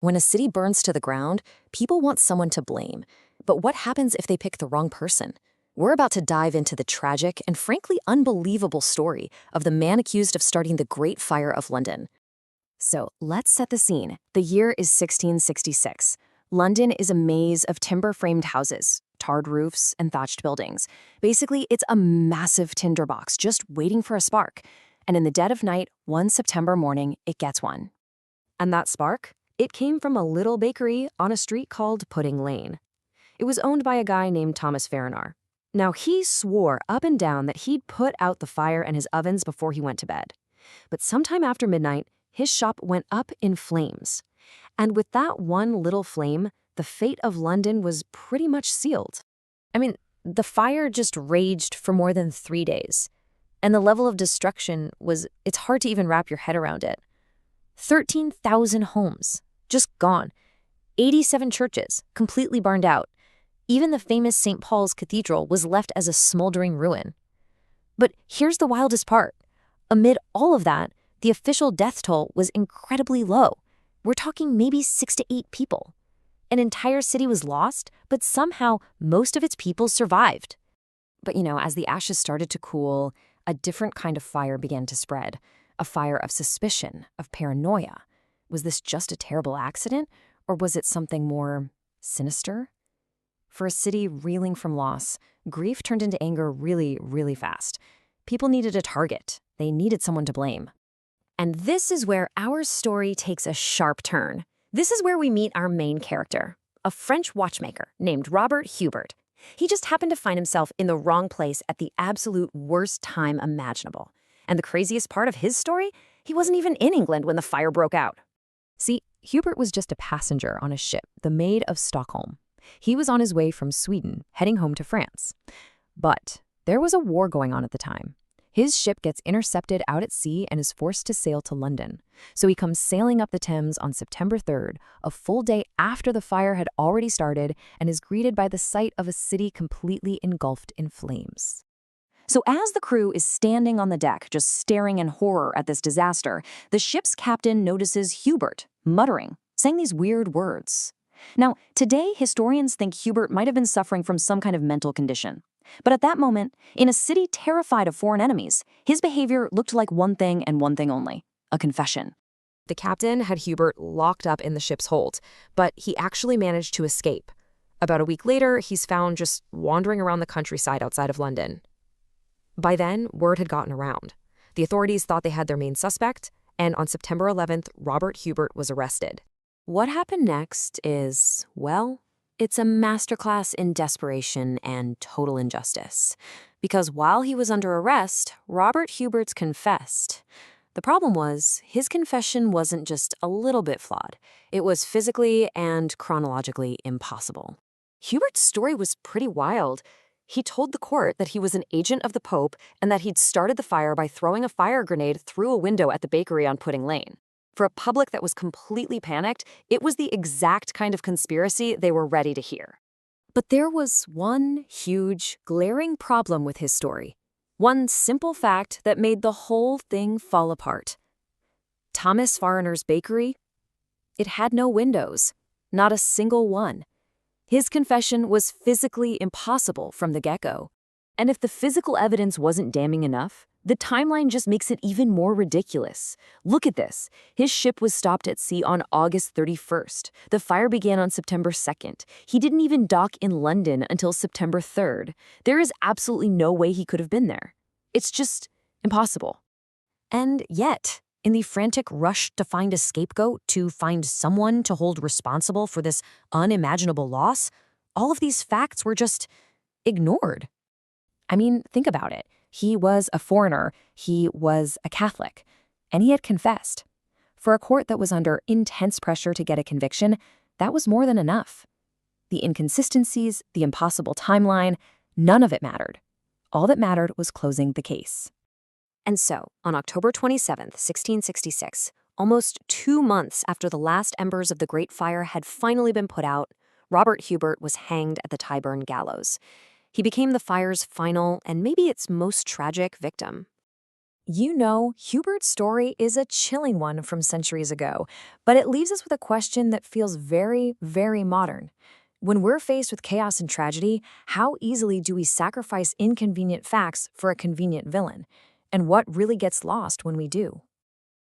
When a city burns to the ground, people want someone to blame. But what happens if they pick the wrong person? We're about to dive into the tragic and frankly unbelievable story of the man accused of starting the Great Fire of London. So let's set the scene. The year is 1666. London is a maze of timber-framed houses, tarred roofs, and thatched buildings. Basically, it's a massive tinderbox just waiting for a spark. And in the dead of night, one September morning, it gets one. And that spark? It came from a little bakery on a street called Pudding Lane. It was owned by a guy named Thomas Ferrinar. Now, he swore up and down that he'd put out the fire in his ovens before he went to bed. But sometime after midnight, his shop went up in flames. And with that one little flame, the fate of London was pretty much sealed. I mean, the fire just raged for more than 3 days. And the level of destruction it's hard to even wrap your head around it. 13,000 homes, just gone. 87 churches, completely burned out. Even the famous St. Paul's Cathedral was left as a smoldering ruin. But here's the wildest part. Amid all of that, the official death toll was incredibly low. We're talking maybe 6 to 8 people. An entire city was lost, but somehow most of its people survived. But as the ashes started to cool, a different kind of fire began to spread. A fire of suspicion, of paranoia. Was this just a terrible accident, or was it something more sinister? For a city reeling from loss, grief turned into anger really, really fast. People needed a target. They needed someone to blame. And this is where our story takes a sharp turn. This is where we meet our main character, a French watchmaker named Robert Hubert. He just happened to find himself in the wrong place at the absolute worst time imaginable. And the craziest part of his story, he wasn't even in England when the fire broke out. See, Hubert was just a passenger on a ship, the Maid of Stockholm. He was on his way from Sweden, heading home to France. But there was a war going on at the time. His ship gets intercepted out at sea and is forced to sail to London. So he comes sailing up the Thames on September 3rd, a full day after the fire had already started, and is greeted by the sight of a city completely engulfed in flames. So as the crew is standing on the deck, just staring in horror at this disaster, the ship's captain notices Hubert, muttering, saying these weird words. Now, today, historians think Hubert might have been suffering from some kind of mental condition. But at that moment, in a city terrified of foreign enemies, his behavior looked like one thing and one thing only, a confession. The captain had Hubert locked up in the ship's hold, but he actually managed to escape. About a week later, he's found just wandering around the countryside outside of London. By then, word had gotten around. The authorities thought they had their main suspect, and on September 11th, Robert Hubert was arrested. What happened next is, well, it's a masterclass in desperation and total injustice. Because while he was under arrest, Robert Hubert's confessed. The problem was, his confession wasn't just a little bit flawed. It was physically and chronologically impossible. Hubert's story was pretty wild. He told the court that he was an agent of the Pope and that he'd started the fire by throwing a fire grenade through a window at the bakery on Pudding Lane. For a public that was completely panicked, it was the exact kind of conspiracy they were ready to hear. But there was one huge, glaring problem with his story. One simple fact that made the whole thing fall apart. Thomas Ferrinar's bakery? It had no windows, not a single one. His confession was physically impossible from the get-go. And if the physical evidence wasn't damning enough, the timeline just makes it even more ridiculous. Look at this. His ship was stopped at sea on August 31st. The fire began on September 2nd. He didn't even dock in London until September 3rd. There is absolutely no way he could have been there. It's just impossible. And yet, in the frantic rush to find a scapegoat, to find someone to hold responsible for this unimaginable loss, all of these facts were just ignored. I mean, think about it. He was a foreigner, he was a Catholic, and he had confessed. For a court that was under intense pressure to get a conviction, that was more than enough. The inconsistencies, the impossible timeline, none of it mattered. All that mattered was closing the case. And so, on October 27th, 1666, almost 2 months after the last embers of the Great Fire had finally been put out, Robert Hubert was hanged at the Tyburn gallows. He became the fire's final and maybe its most tragic victim. Hubert's story is a chilling one from centuries ago, but it leaves us with a question that feels very, very modern. When we're faced with chaos and tragedy, how easily do we sacrifice inconvenient facts for a convenient villain? And what really gets lost when we do?